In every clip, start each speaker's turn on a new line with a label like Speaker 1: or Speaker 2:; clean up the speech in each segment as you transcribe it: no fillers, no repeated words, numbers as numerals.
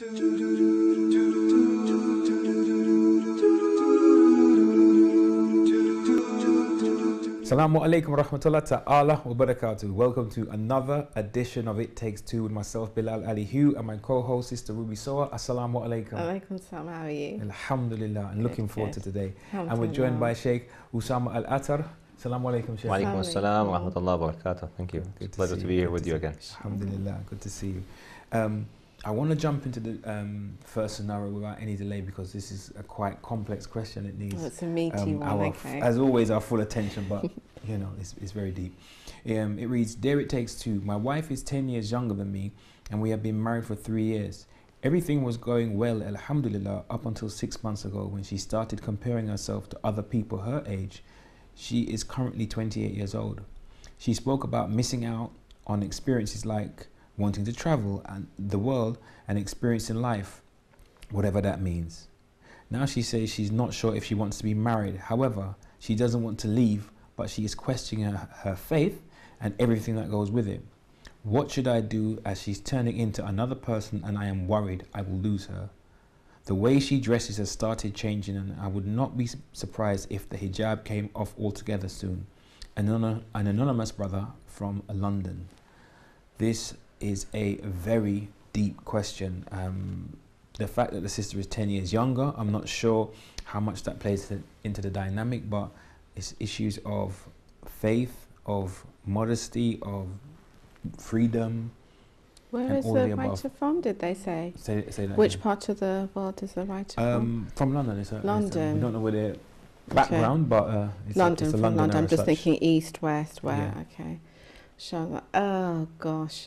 Speaker 1: Assalamu alaikum wa rahmatullahi ta'ala wa barakatuh. Welcome to another edition of It Takes Two with myself, Bilal Ali Hugh, and my co-host, Sister Ruby Soa. Assalamu alaikum.
Speaker 2: Alaikum salam, how are you?
Speaker 1: Alhamdulillah, and looking forward to today. And we're joined
Speaker 2: Alhamdulillah.
Speaker 1: by Sheikh Usama Al-Atar. Assalamu alaikum, Sheikh.
Speaker 3: Wa alaikum assalam wa rahmatullahi wa barakatuh. Thank you.
Speaker 1: Good
Speaker 3: It's a pleasure to be here with you again.
Speaker 1: Alhamdulillah, good to see you. I want to jump into the first scenario without any delay because this is a quite complex question. It needs
Speaker 2: It's a meaty one, okay.
Speaker 1: as always, our full attention, but you know, it's very deep. It reads, Dear It Takes Two, my wife is 10 years younger than me and we have been married for 3 years. Everything was going well, alhamdulillah, up until 6 months ago when she started comparing herself to other people her age. She is currently 28 years old. She spoke about missing out on experiences like wanting to travel and the world and experiencing life, whatever that means. Now she says she's not sure if she wants to be married. However, she doesn't want to leave, but she is questioning her faith and everything that goes with it. What should I do as she's turning into another person and I am worried I will lose her? The way she dresses has started changing and I would not be surprised if the hijab came off altogether soon. An anonymous brother from London. This is a very deep question. The fact that the sister is 10 years younger, I'm not sure how much that plays into the dynamic, but it's issues of faith, of modesty, of freedom.
Speaker 2: Where is the writer from, did they say?
Speaker 1: Say that
Speaker 2: Which
Speaker 1: again.
Speaker 2: part of the world is the writer from?
Speaker 1: From London.
Speaker 2: London.
Speaker 1: We don't know where their background, but it's
Speaker 2: London,
Speaker 1: it's a
Speaker 2: from
Speaker 1: Londoner
Speaker 2: London. I'm
Speaker 1: as
Speaker 2: just
Speaker 1: such.
Speaker 2: thinking east, west, where, okay. Inshallah. Oh, gosh.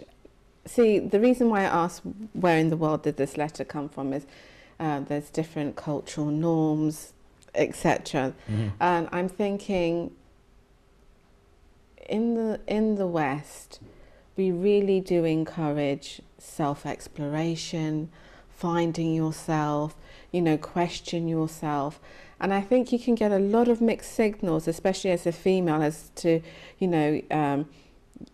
Speaker 2: See, the reason why I asked where in the world did this letter come from is there's different cultural norms, etc. And I'm thinking in the West, we really do encourage self-exploration, finding yourself, question yourself. And I think you can get a lot of mixed signals, especially as a female, as to,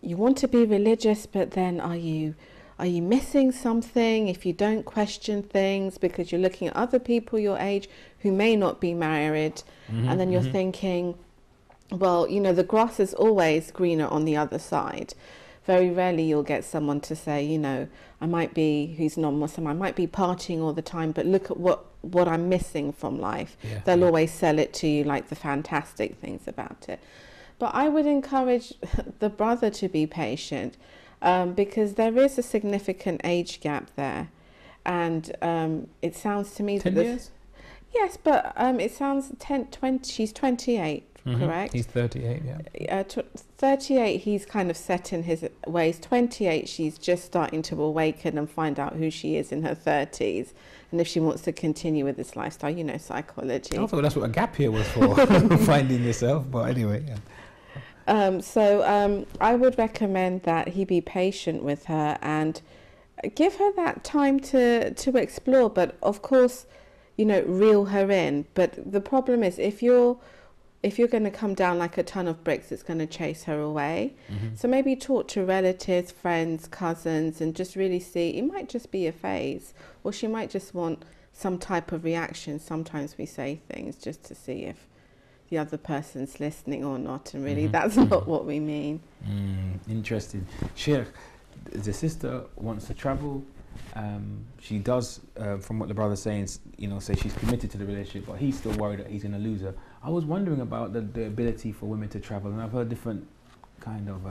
Speaker 2: you want to be religious, but then are you missing something if you don't question things because you're looking at other people your age who may not be married, and then you're thinking, well, the grass is always greener on the other side. Very rarely you'll get someone to say, who's non-Muslim, I might be partying all the time, but look at what I'm missing from life. They'll always sell it to you like the fantastic things about it. But I would encourage the brother to be patient because there is a significant age gap there. And it sounds to me
Speaker 1: 10
Speaker 2: that...
Speaker 1: years?
Speaker 2: Yes, but it sounds 20, she's 28, correct?
Speaker 1: He's 38, yeah.
Speaker 2: 38, he's kind of set in his ways. 28, she's just starting to awaken and find out who she is in her 30s. And if she wants to continue with this lifestyle, psychology.
Speaker 1: I thought that's what a gap year was for, finding yourself, but anyway, yeah.
Speaker 2: I would recommend that he be patient with her and give her that time to explore, but of course, reel her in. But the problem is if you're going to come down like a ton of bricks, it's going to chase her away. So maybe talk to relatives, friends, cousins, and just really see, it might just be a phase, or she might just want some type of reaction. Sometimes we say things just to see if the other person's listening or not, and really that's not what we mean.
Speaker 1: Interesting. Sheikh, the sister wants to travel. She does, from what the brother's saying, say she's committed to the relationship, but he's still worried that he's going to lose her. I was wondering about the ability for women to travel, and I've heard different kind of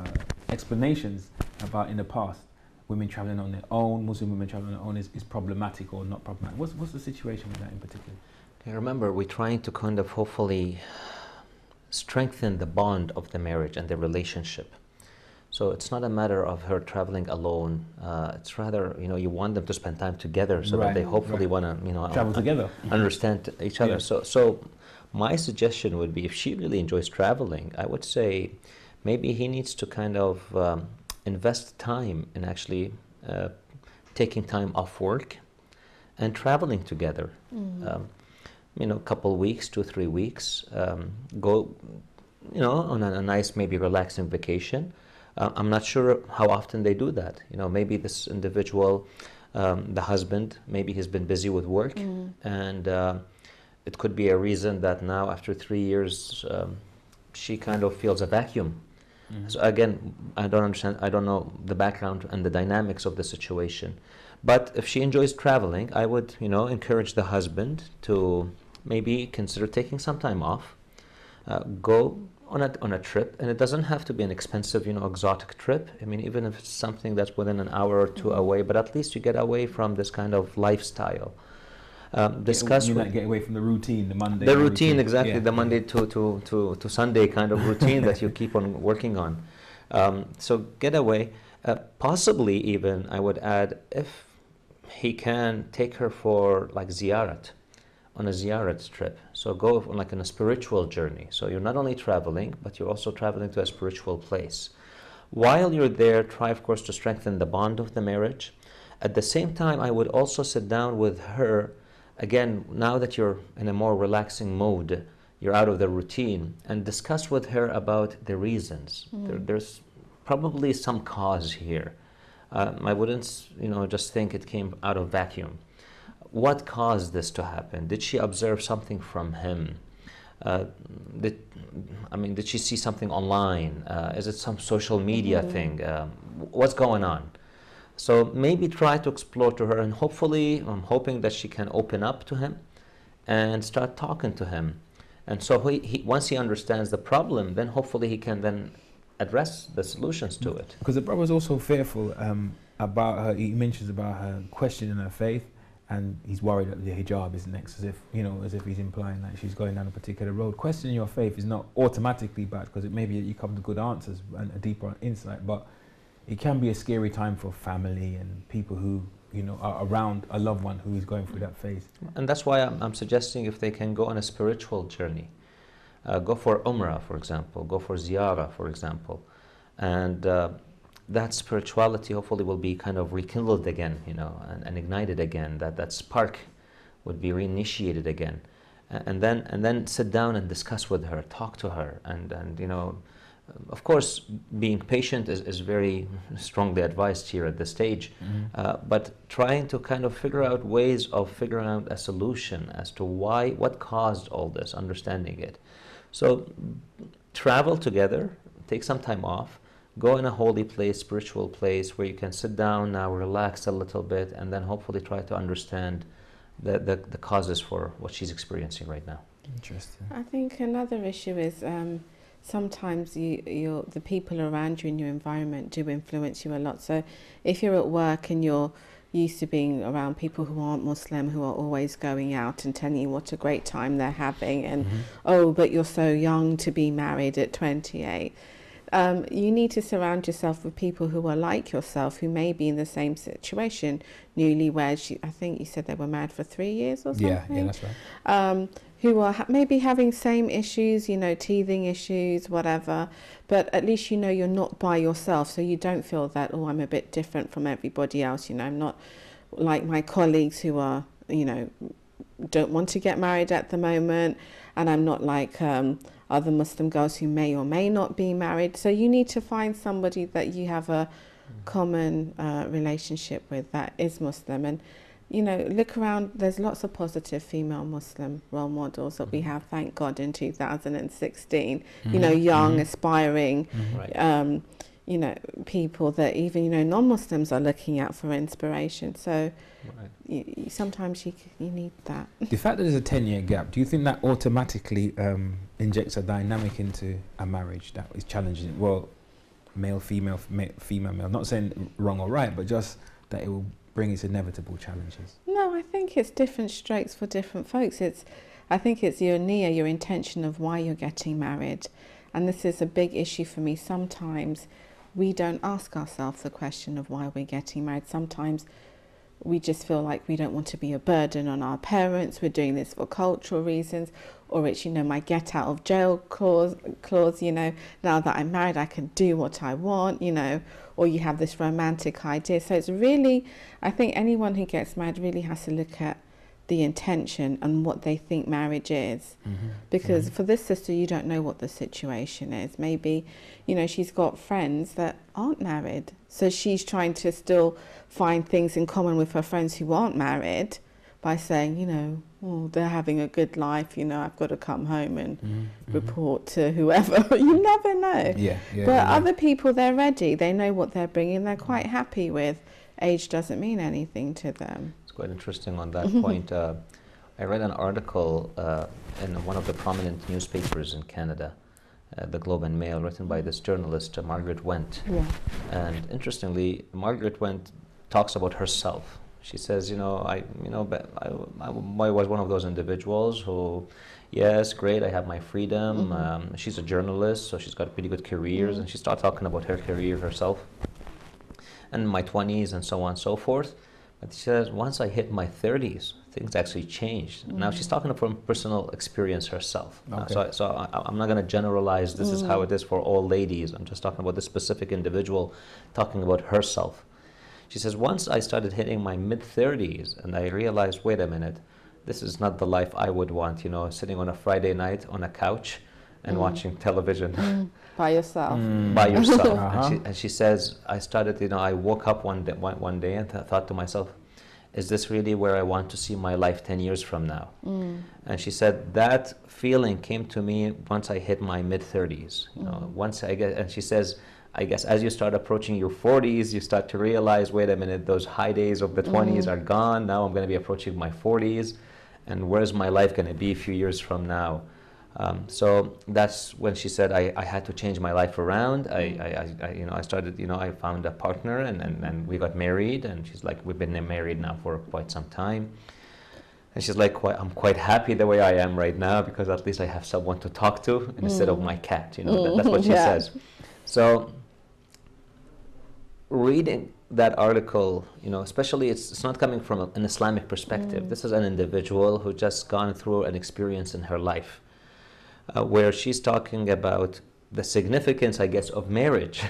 Speaker 1: explanations about in the past. Women traveling on their own, Muslim women traveling on their own is problematic or not problematic. What's the situation with that in particular?
Speaker 3: Okay, remember, we're trying to kind of hopefully strengthen the bond of the marriage and the relationship. So it's not a matter of her traveling alone. It's rather, you want them to spend time together so that they hopefully want to,
Speaker 1: travel together,
Speaker 3: understand each other. So my suggestion would be, if she really enjoys traveling, I would say maybe he needs to kind of invest time in actually taking time off work and traveling together. A couple weeks, 2-3 weeks, go, on a nice, maybe relaxing vacation. I'm not sure how often they do that. Maybe this individual The husband, maybe he's been busy with work, and it could be a reason that now after 3 years she kind of feels a vacuum. So again, I don't understand, I don't know the background and the dynamics of the situation. But if she enjoys traveling, I would, encourage the husband to maybe consider taking some time off, go on a trip, and it doesn't have to be an expensive, exotic trip. I mean, even if it's something that's within an hour or two away, but at least you get away from this kind of lifestyle. Discuss.
Speaker 1: You get away from the routine, the Monday.
Speaker 3: The routine, exactly, the Monday to Sunday kind of routine that you keep on working on. So get away. Possibly even, I would add, if he can take her for like ziyarat, on a ziyarat trip. So go on like on a spiritual journey. So you're not only traveling, but you're also traveling to a spiritual place. While you're there, try of course to strengthen the bond of the marriage. At the same time, I would also sit down with her, again, now that you're in a more relaxing mode, you're out of the routine, and discuss with her about the reasons. There's probably some cause here. I wouldn't, just think it came out of vacuum. What caused this to happen? Did she observe something from him? Did she see something online? Is it some social media thing? What's going on? So maybe try to explore to her, and hopefully, I'm hoping that she can open up to him and start talking to him. And so he once he understands the problem, then hopefully he can then address the solutions to it.
Speaker 1: Because the brother's also fearful about her. He mentions about her questioning her faith, and he's worried that the hijab is next, as if he's implying that she's going down a particular road. Questioning your faith is not automatically bad, because it may be that you come to good answers and a deeper insight, but it can be a scary time for family and people who are around a loved one who is going through that phase.
Speaker 3: And that's why I'm suggesting if they can go on a spiritual journey, go for Umrah, for example, go for Ziyarah, for example, and that spirituality hopefully will be kind of rekindled again, and ignited again. That spark would be reinitiated again, and then sit down and discuss with her, talk to her, and of course, being patient is very strongly advised here at this stage, but trying to kind of figure out ways of figuring out a solution as to what caused all this, understanding it. So travel together, take some time off, go in a holy place, spiritual place where you can sit down now, relax a little bit, and then hopefully try to understand the causes for what she's experiencing right now.
Speaker 1: Interesting.
Speaker 2: I think another issue is sometimes the people around you in your environment do influence you a lot. So if you're at work and you're used to being around people who aren't Muslim, who are always going out and telling you what a great time they're having, and oh, but you're so young to be married at 28. You need to surround yourself with people who are like yourself, who may be in the same situation, newlyweds. I think you said they were married for 3 years or something.
Speaker 1: Yeah, that's right.
Speaker 2: Who are maybe having same issues, teething issues, whatever, but at least you're not by yourself, so you don't feel that, oh, I'm a bit different from everybody else, I'm not like my colleagues who are, don't want to get married at the moment, and I'm not like other Muslim girls who may or may not be married. So you need to find somebody that you have a common relationship with that is Muslim, and look around. There's lots of positive female Muslim role models that we have, thank God, in 2016. Young, aspiring, people that even non-Muslims are looking at for inspiration. So sometimes you need that.
Speaker 1: The fact that there's a 10-year gap, do you think that automatically injects a dynamic into a marriage that is challenging? Well, male, female, female, male. Not saying wrong or right, but just that it will bring its inevitable challenges.
Speaker 2: No, I think it's different strokes for different folks. I think it's your niyyah, your intention of why you're getting married. And this is a big issue for me. Sometimes we don't ask ourselves the question of why we're getting married. Sometimes we just feel like we don't want to be a burden on our parents. We're doing this for cultural reasons, or it's, my get out of jail clause, now that I'm married, I can do what I want, or you have this romantic idea. So it's really, I think anyone who gets married really has to look at the intention and what they think marriage is. Because for this sister, you don't know what the situation is. Maybe, you know, she's got friends that aren't married, so she's trying to still find things in common with her friends who aren't married by saying, you know, oh, they're having a good life, you know, I've got to come home and report to whoever. You never know. But other people, they're ready. They know what they're bringing. They're quite happy with. Age doesn't mean anything to them.
Speaker 3: It's quite interesting on that point. I read an article in one of the prominent newspapers in Canada, the Globe and Mail, written by this journalist, Margaret Went. And interestingly, Margaret Went talks about herself. She says, I was one of those individuals who, yes, great, I have my freedom. She's a journalist, so she's got pretty good careers, and she started talking about her career herself, and my 20s and so on and so forth. But she says, once I hit my 30s, things actually changed. Now she's talking from personal experience herself.
Speaker 1: Okay.
Speaker 3: So I'm not going to generalize this is how it is for all ladies. I'm just talking about this specific individual talking about herself. She says, once I started hitting my mid-30s and I realized, wait a minute, this is not the life I would want, sitting on a Friday night on a couch and watching television.
Speaker 2: By yourself.
Speaker 3: By yourself. And she says, I started, I woke up one day and thought to myself, is this really where I want to see my life 10 years from now? And she said, that feeling came to me once I hit my mid-30s. And she says, I guess as you start approaching your 40s, you start to realize, wait a minute, those high days of the 20s are gone. Now I'm going to be approaching my 40s. And where's my life going to be a few years from now? So that's when she said, I had to change my life around. I started, I found a partner and we got married. And she's like, we've been married now for quite some time. And she's like, I'm quite happy the way I am right now because at least I have someone to talk to instead of my cat. That's what she says. So reading that article, especially it's not coming from an Islamic perspective. This is an individual who just gone through an experience in her life where she's talking about the significance, I guess, of marriage,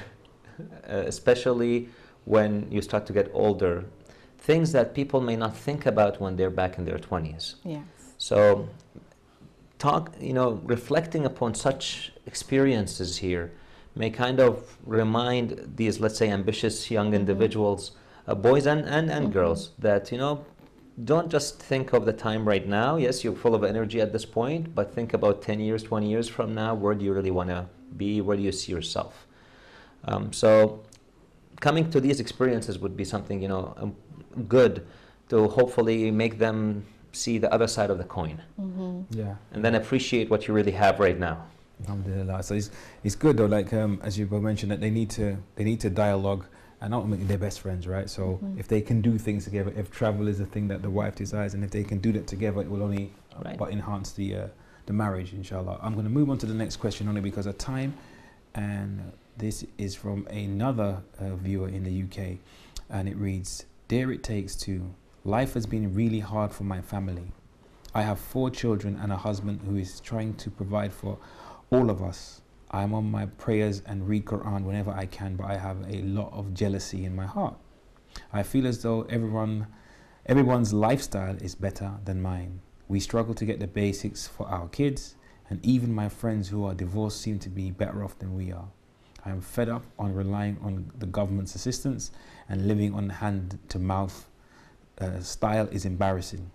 Speaker 3: especially when you start to get older, things that people may not think about when they're back in their 20s.
Speaker 2: Yes.
Speaker 3: So reflecting upon such experiences here may kind of remind these, let's say, ambitious young individuals, boys and girls, that, don't just think of the time right now. Yes, you're full of energy at this point, but think about 10 years, 20 years from now, where do you really want to be? Where do you see yourself? So coming to these experiences would be something, good to hopefully make them see the other side of the coin.
Speaker 1: Yeah.
Speaker 3: And then appreciate what you really have right now.
Speaker 1: Alhamdulillah. So it's good though, like as you both mentioned, that they need to dialogue and ultimately they're best friends, right? So if they can do things together, if travel is a thing that the wife desires, and if they can do that together, it will only but enhance the marriage, inshallah. I'm going to move on to the next question only because of time, and this is from another viewer in the UK, and it reads, Dear ItTakes2, life has been really hard for my family. I have 4 children and a husband who is trying to provide for all of us. I am on my prayers and read Quran whenever I can, but I have a lot of jealousy in my heart. I feel as though everyone's lifestyle is better than mine. We struggle to get the basics for our kids, and even my friends who are divorced seem to be better off than we are. I am fed up on relying on the government's assistance, and living on hand-to-mouth style is embarrassing.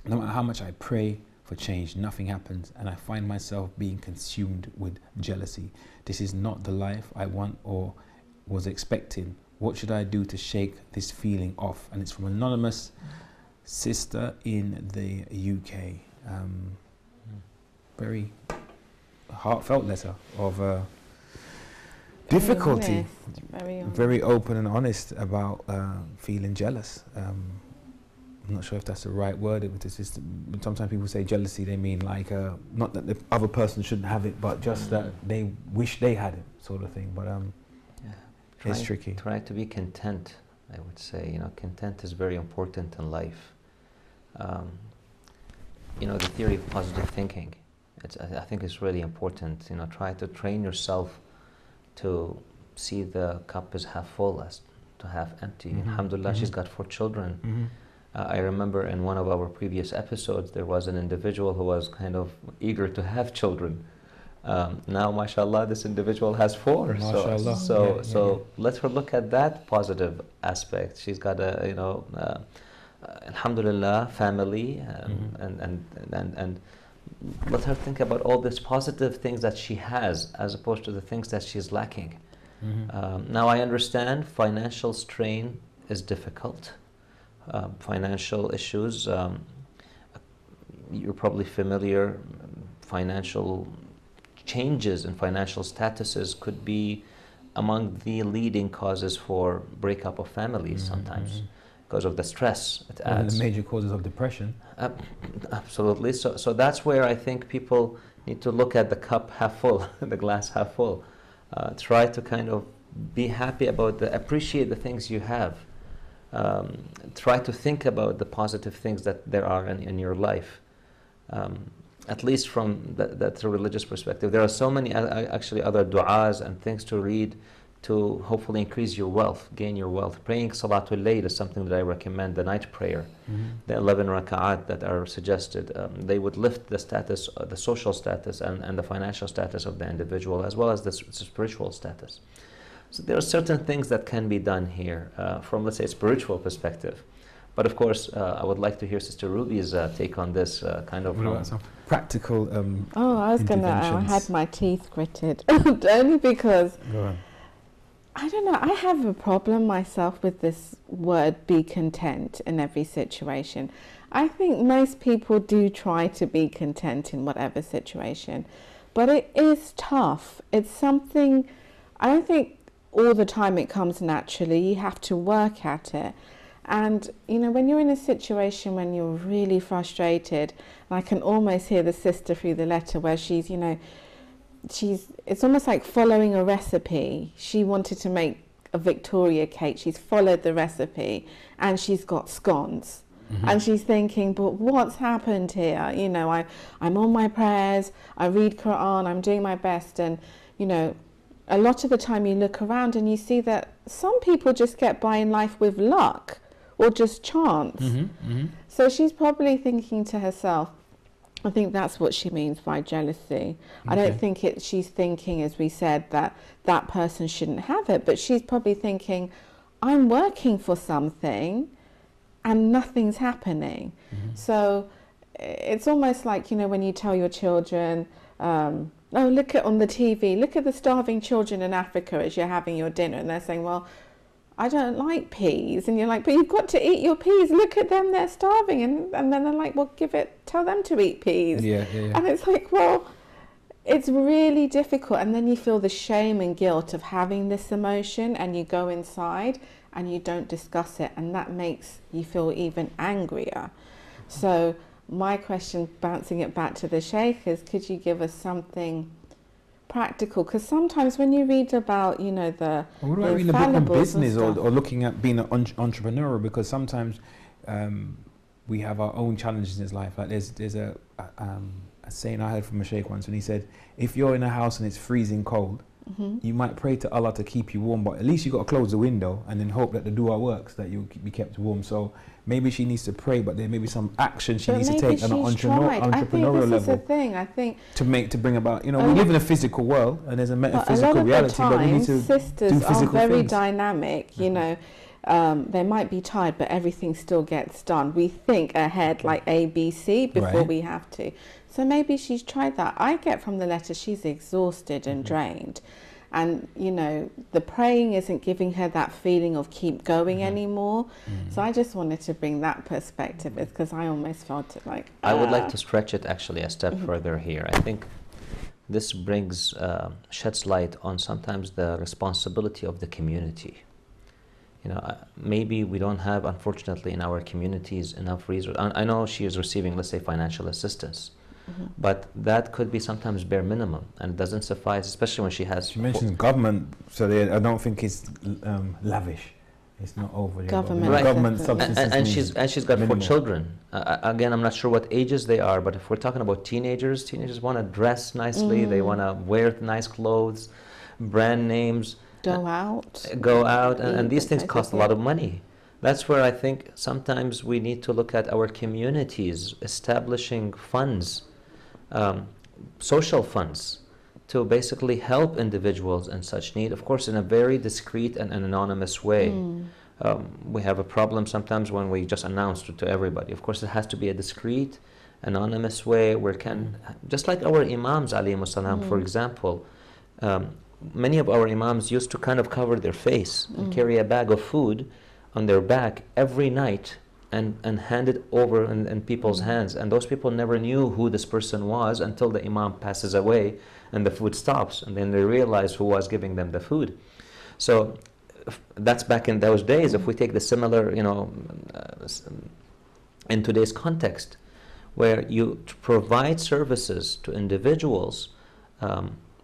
Speaker 1: No matter how much I pray for change, nothing happens, and I find myself being consumed with jealousy. This is not the life I want or was expecting. What should I do to shake this feeling off? And it's from an anonymous sister in the UK. Very heartfelt letter of difficulty. Very open and honest about feeling jealous. I'm not sure if that's the right word. Sometimes people say jealousy, they mean like, not that the other person shouldn't have it, but just that they wish they had it, sort of thing. But it's tricky.
Speaker 3: Try to be content, I would say. Content is very important in life. The theory of positive thinking, I think it's really important. Try to train yourself to see the cup as half full as to half empty. Alhamdulillah, she's got 4 children. I remember in one of our previous episodes, there was an individual who was kind of eager to have children. Now, mashallah, this individual has 4.
Speaker 1: Mashallah.
Speaker 3: So let her look at that positive aspect. She's got a, alhamdulillah, family, and let her think about all these positive things that she has, as opposed to the things that she's lacking. Now, I understand financial strain is difficult. Financial issues, you're probably familiar, financial changes in financial statuses could be among the leading causes for breakup of families sometimes, because of the stress it adds.
Speaker 1: One of the major causes of depression.
Speaker 3: Absolutely. So that's where I think people need to look at the cup half full, the glass half full. Try to kind of be happy about appreciate the things you have. Try to think about the positive things that there are in your life, at least from that religious perspective. There are so many actually other du'as and things to read to hopefully increase your wealth, gain your wealth. Praying Salatul Layl is something that I recommend, the night prayer. The 11 raka'at that are suggested, they would lift the status, the social status and the financial status of the individual, as well as the spiritual status. So there are certain things that can be done here from, let's say, a spiritual perspective. But of course, I would like to hear Sister Ruby's take on this kind of.
Speaker 1: What about some practical
Speaker 2: I was going to, I had my teeth gritted, only because, I don't know, I have a problem myself with this word, be content in every situation. I think most people do try to be content in whatever situation, but it is tough. It's something, I don't think all the time it comes naturally. You have to work at it. And, when you're in a situation when you're really frustrated, and I can almost hear the sister through the letter where she's, it's almost like following a recipe. She wanted to make a Victoria cake. She's followed the recipe and she's got scones. And she's thinking, but what's happened here? I'm on my prayers, I read Quran, I'm doing my best. And, a lot of the time you look around and you see that some people just get by in life with luck or just chance. So she's probably thinking to herself, I think that's what she means by jealousy. I don't think she's thinking, as we said, that person shouldn't have it, but she's probably thinking, I'm working for something and nothing's happening. So it's almost like, when you tell your children, oh, look at on the TV, look at the starving children in Africa as you're having your dinner, and they're saying, well, I don't like peas. And you're like, but you've got to eat your peas. Look at them, they're starving. And then they're like, well, tell them to eat peas. And it's like, well, it's really difficult. And then you feel the shame and guilt of having this emotion, and you go inside and you don't discuss it. And that makes you feel even angrier. So my question, bouncing it back to the Sheikh, is could you give us something practical? Because sometimes when you read about, the
Speaker 1: what about reading a book on business or looking at being an entrepreneur? Because sometimes we have our own challenges in life. Like there's a saying I heard from a Sheikh once, and he said, if you're in a house and it's freezing cold, you might pray to Allah to keep you warm, but at least you got to close the window and then hope that the dua works, that you'll be kept warm. So maybe she needs to pray, but there may be some action she needs to take on an entrepreneurial level. Is the thing. I think to bring about, we live in a physical world and there's a metaphysical reality, but we need to
Speaker 2: sisters
Speaker 1: do physical
Speaker 2: are very
Speaker 1: things.
Speaker 2: Dynamic, they might be tired, but everything still gets done. We think ahead like A, B, C before we have to. So maybe she's tried that. I get from the letter she's exhausted and drained. And, the praying isn't giving her that feeling of keep going anymore. So I just wanted to bring that perspective, because I almost felt it like...
Speaker 3: I would like to stretch it actually a step further here. I think this sheds light on sometimes the responsibility of the community. Maybe we don't have, unfortunately, in our communities enough resources. I know she is receiving, let's say, financial assistance. But that could be sometimes bare minimum, and it doesn't suffice, especially when she has... She
Speaker 1: mentions government, so I don't think it's lavish. It's not overly
Speaker 2: government,
Speaker 3: right.
Speaker 1: Government subsidies.
Speaker 3: And she's got
Speaker 1: minimal.
Speaker 3: 4 children. Again, I'm not sure what ages they are, but if we're talking about teenagers want to dress nicely, they want to wear nice clothes, brand names.
Speaker 2: Go out.
Speaker 3: And these things cost a lot of money. That's where I think sometimes we need to look at our communities establishing funds, social funds, to basically help individuals in such need, of course, in a very discreet and an anonymous way. We have a problem sometimes when we just announce to everybody. Of course, it has to be a discreet, anonymous way where just like our imams, alayhimus salam, for example, many of our imams used to kind of cover their face and carry a bag of food on their back every night and hand it over in people's hands. And those people never knew who this person was until the imam passes away and the food stops. And then they realize who was giving them the food. So that's back in those days. If we take the similar, in today's context, where you provide services to individuals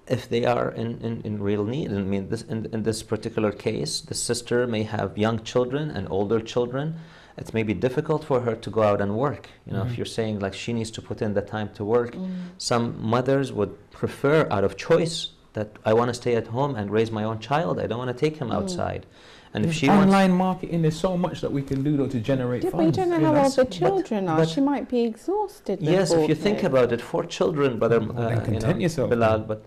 Speaker 3: if they are in real need. I mean, in this particular case, the sister may have young children and older children. It may be difficult for her to go out and work. If you're saying like she needs to put in the time to work, some mothers would prefer out of choice that I want to stay at home and raise my own child. I don't want to take him outside. And if she
Speaker 1: online marketing, there's so much that we can do to generate funds.
Speaker 2: But you don't know how old the children are. She might be exhausted.
Speaker 3: Yes, if you think about it, 4 children, but
Speaker 1: content yourself,
Speaker 3: Bilal, but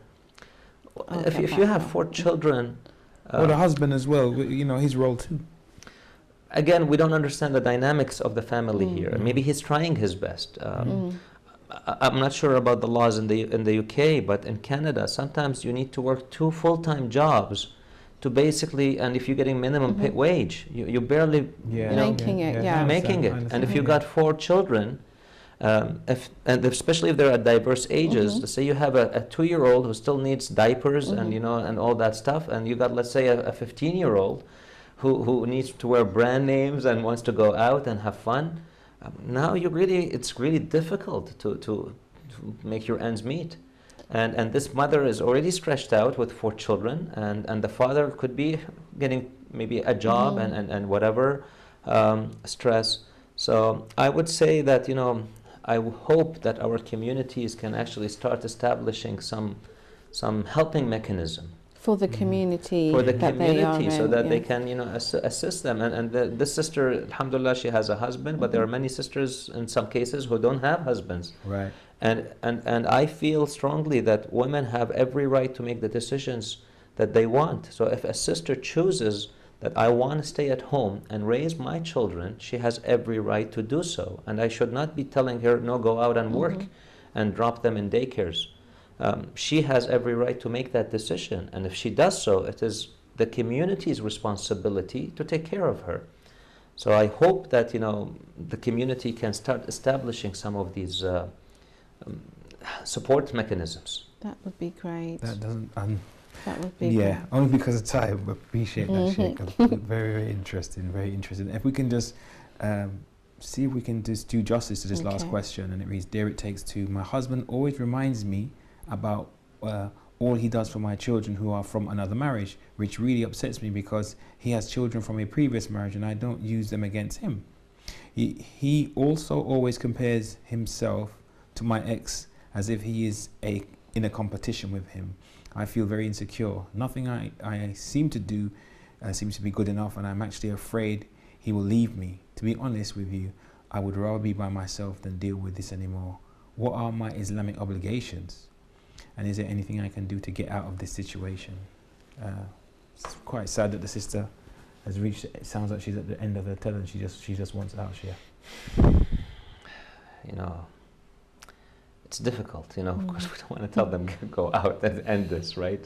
Speaker 3: if you have 4 children,
Speaker 1: or the husband as well, his role too.
Speaker 3: Again, we don't understand the dynamics of the family here. Maybe he's trying his best. I'm not sure about the laws in the UK, but in Canada, sometimes you need to work 2 full-time jobs to basically, and if you're getting minimum wage, you barely
Speaker 2: making it.
Speaker 3: And if you got 4 children, especially if they're at diverse ages, let's say you have a 2-year-old who still needs diapers and all that stuff, and you got, let's say, a 15-year-old who needs to wear brand names and wants to go out and have fun. Now it's really difficult to make your ends meet. And this mother is already stretched out with 4 children, and the father could be getting maybe a job and whatever stress. So I would say that, I hope that our communities can actually start establishing some helping mechanism
Speaker 2: for the community,
Speaker 3: so that they can assist them. And this sister, alhamdulillah, she has a husband, but there are many sisters in some cases who don't have husbands.
Speaker 1: Right.
Speaker 3: And I feel strongly that women have every right to make the decisions that they want. So if a sister chooses that I want to stay at home and raise my children, she has every right to do so. And I should not be telling her, no, go out and work and drop them in daycares. She has every right to make that decision. And if she does so, it is the community's responsibility to take care of her. So I hope that, the community can start establishing some of these support mechanisms.
Speaker 2: That would be great.
Speaker 1: That doesn't...
Speaker 2: that would be great.
Speaker 1: Only because of time. But appreciate that, Sheikh. Very, very interesting. Very interesting. If we can just see if we can just do justice to this last question, and it reads, "Dear ItTakes2, my husband always reminds me about all he does for my children who are from another marriage, which really upsets me because he has children from a previous marriage and I don't use them against him. He also always compares himself to my ex as if he is in a competition with him. I feel very insecure. Nothing I seem to do seems to be good enough, and I'm actually afraid he will leave me. To be honest with you, I would rather be by myself than deal with this anymore. What are my Islamic obligations? And is there anything I can do to get out of this situation?" It's quite sad that the sister has reached, it sounds like she's at the end of her tether and she just wants out, Shia.
Speaker 3: It's difficult, of course we don't want to tell them go out and end this, right?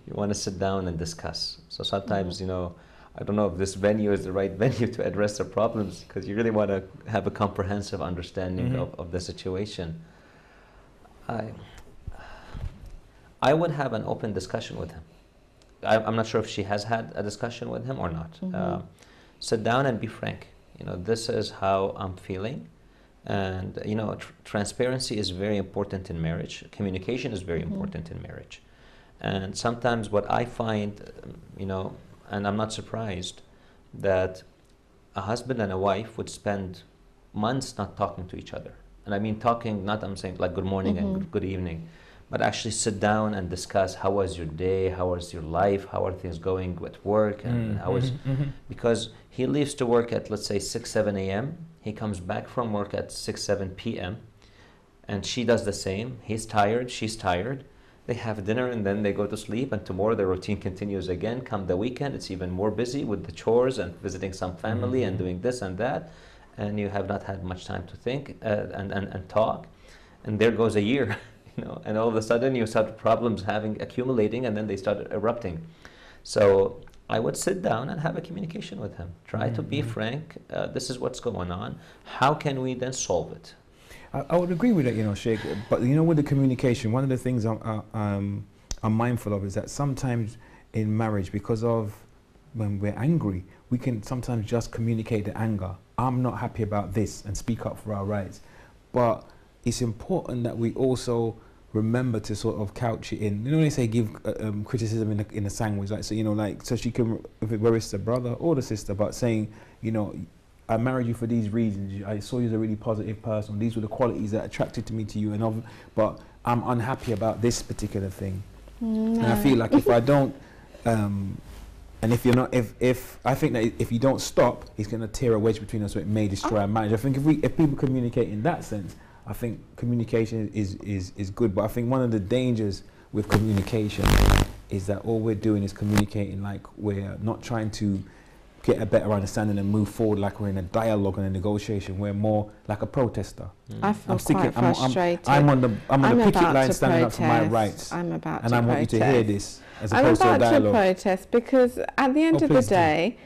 Speaker 3: You want to sit down and discuss. So sometimes, I don't know if this venue is the right venue to address the problems, because you really want to have a comprehensive understanding of the situation. I would have an open discussion with him. I'm not sure if she has had a discussion with him or not. Sit down and be frank. This is how I'm feeling. And, transparency is very important in marriage. Communication is very important in marriage. And sometimes what I find, and I'm not surprised, that a husband and a wife would spend months not talking to each other. And I mean talking, not I'm saying like good morning and good evening, but actually sit down and discuss how was your day, how was your life, how are things going with work, and how is, because he leaves to work at, let's say, 6, 7 a.m. He comes back from work at 6, 7 p.m. and she does the same. He's tired, she's tired. They have dinner and then they go to sleep, and tomorrow the routine continues again. Come the weekend, it's even more busy with the chores and visiting some family and doing this and that, and you have not had much time to think and talk, and there goes a year. And all of a sudden you start problems accumulating, and then they start erupting. So I would sit down and have a communication with him. Try to be frank. This is what's going on. How can we then solve it?
Speaker 1: I would agree with that, Sheikh. But with the communication, one of the things I'm mindful of is that sometimes in marriage, because of when we're angry, we can sometimes just communicate the anger. I'm not happy about this, and speak up for our rights. But it's important that we also remember to sort of couch it in. They say give criticism in a sandwich, like, so so she can, whether it's the brother or the sister, but saying, I married you for these reasons. I saw you as a really positive person. These were the qualities that attracted to me to you, but I'm unhappy about this particular thing. And I feel like if I don't, and if you're not, if I think that if you don't stop, it's going to tear a wedge between us, so it may destroy our marriage. I think if people communicate in that sense, I think communication is good. But I think one of the dangers with communication is that all we're doing is communicating like we're not trying to get a better understanding and move forward like we're in a dialogue and a negotiation. We're more like a protester.
Speaker 2: I feel quite frustrated.
Speaker 1: I'm on the picket line standing up for my rights.
Speaker 2: I'm about
Speaker 1: and
Speaker 2: to
Speaker 1: I want
Speaker 2: protest.
Speaker 1: you to hear this as opposed to a
Speaker 2: I'm about
Speaker 1: dialogue.
Speaker 2: to protest because at the end of the day,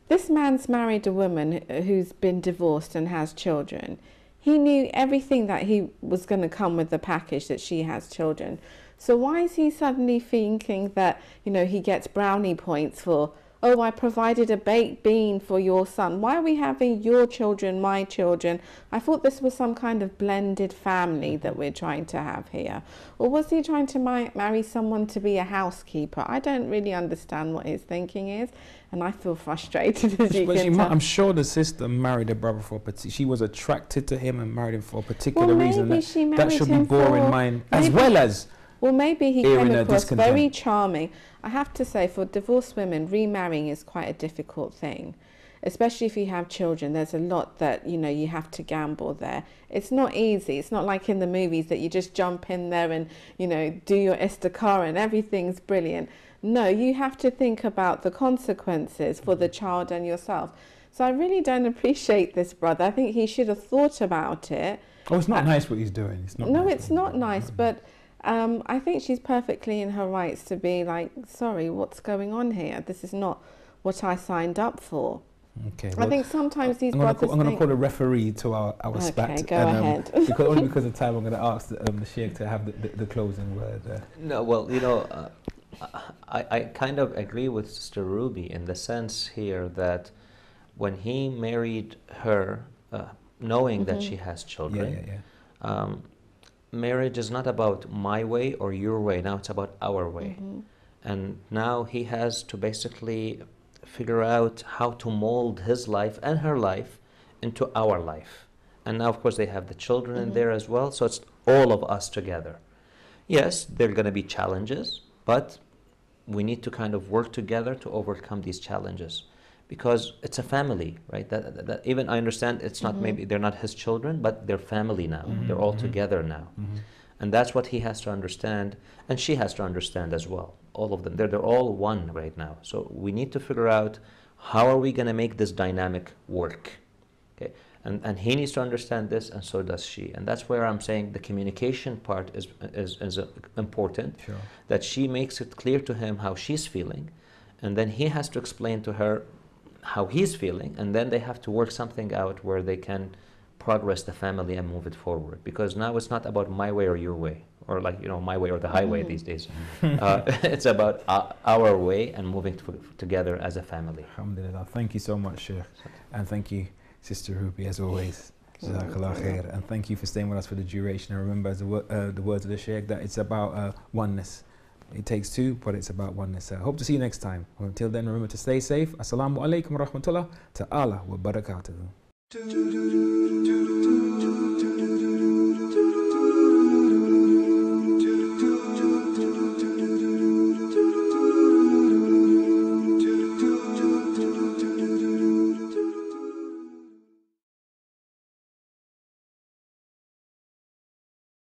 Speaker 2: this man's married a woman who's been divorced and has children. He knew everything that he was going to come with the package, that she has children. So why is he suddenly thinking that, he gets brownie points for, oh, I provided a baked bean for your son. Why are we having your children, my children? I thought this was some kind of blended family that we're trying to have here. Or was he trying to marry someone to be a housekeeper? I don't really understand what his thinking is. And I feel frustrated, as you can tell.
Speaker 1: I'm sure the sister married a brother for she was attracted to him and married him for a particular reason. That should be borne in mind, as well as
Speaker 2: well, maybe he came across very charming. I have to say, for divorced women, remarrying is quite a difficult thing, especially if you have children. There's a lot that, you have to gamble there. It's not easy. It's not like in the movies that you just jump in there and, do your istikharah and everything's brilliant. No, you have to think about the consequences for the child and yourself. So I really don't appreciate this brother. I think he should have thought about it.
Speaker 1: Oh, it's not nice what he's doing. It's not.
Speaker 2: No,
Speaker 1: nice
Speaker 2: it's not nice, but I think she's perfectly in her rights to be like, sorry, what's going on here? This is not what I signed up for.
Speaker 1: Okay.
Speaker 2: I think sometimes these brothers
Speaker 1: I'm going to call a referee to our spat.
Speaker 2: Okay, go ahead.
Speaker 1: Only because of time, I'm going to ask the Sheikh to have the closing word there.
Speaker 3: No, well, I kind of agree with Sister Ruby in the sense here that when he married her, knowing that she has children, marriage is not about my way or your way. Now it's about our way. And now he has to basically figure out how to mold his life and her life into our life. And now, of course, they have the children in there as well. So it's all of us together. Yes, there are going to be challenges, but we need to kind of work together to overcome these challenges, because it's a family, right? That even I understand it's not maybe they're not his children, but they're family now. They're all together now. And that's what he has to understand, and she has to understand as well. All of them, they're all one right now. So we need to figure out how are we going to make this dynamic work, okay? And he needs to understand this, and so does she. And that's where I'm saying the communication part is important.
Speaker 1: Sure.
Speaker 3: That she makes it clear to him how she's feeling, and then he has to explain to her how he's feeling, and then they have to work something out where they can progress the family and move it forward. Because now it's not about my way or your way, or like, my way or the highway these days. It's about our way and moving together as a family.
Speaker 1: Alhamdulillah. Thank you so much, Sheikh. And thank you, Sister Ruby, as always. Jazakallah khair. And thank you for staying with us for the duration. And remember, as the words of the Sheikh, that it's about oneness. It takes two, but it's about oneness. Hope to see you next time. Until then, remember to stay safe. Assalamu alaikum wa rahmatullah ta'ala wa barakatuhu.